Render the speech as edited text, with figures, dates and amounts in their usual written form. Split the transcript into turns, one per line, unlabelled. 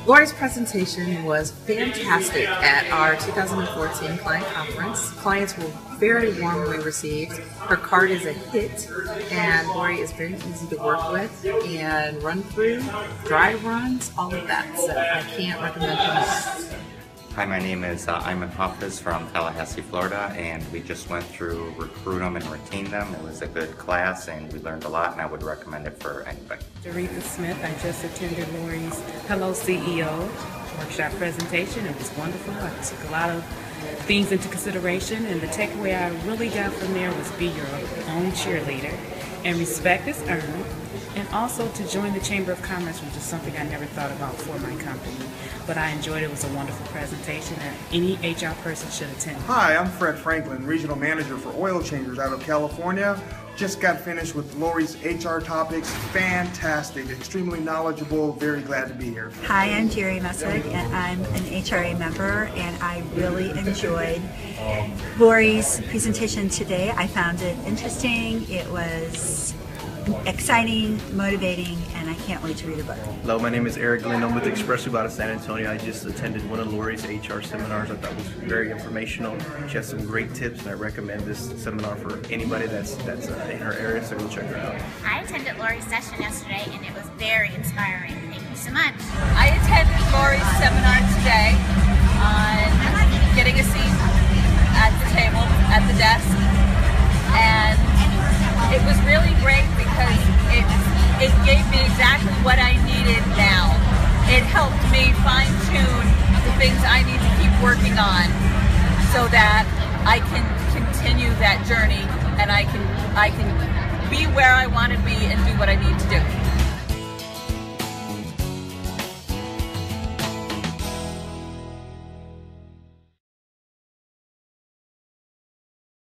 Lori's presentation was fantastic at our 2014 client conference. Clients were very warmly received. Her card is a hit, and Lori is very easy to work with and run through, dry runs, all of that. So I can't recommend her enough.
Hi, my name is Ayman Hafiz from Tallahassee, Florida, and we just went through Recruit Them and Retain Them. It was a good class and we learned a lot, and I would recommend it for anybody.
Aretha Smith, I just attended Lori's Hello CEO workshop presentation. It was wonderful. I took a lot of things into consideration, and the takeaway I really got from there was be your own cheerleader and respect is earned, and also to join the Chamber of Commerce, which is something I never thought about for my company. But I enjoyed it. It was a wonderful presentation that any HR person should attend.
Hi, I'm Fred Franklin, Regional Manager for Oil Changers out of California. Just got finished with Lori's HR topics. Fantastic, extremely knowledgeable, very glad to be here.
Hi, I'm Jerry Messick, and I'm an HRA member, and I really enjoyed Lori's presentation today. I found it interesting, it was exciting, motivating, and I can't wait to read about it.
Hello, my name is Eric Glenn. I'm with Express out of San Antonio. I just attended one of Lori's HR seminars. I thought it was very informational. She has some great tips, and I recommend this seminar for anybody that's in her area, so go check her out.
I attended Lori's session yesterday, and it was very inspiring. Thank you so much.
I attended Lori's seminar today on getting a seat at the table, at the desk, and it was really great because it gave me exactly what I needed now. It helped me fine-tune the things I need to keep working on so that I can continue that journey and I can be where I want to be and do what I need to do.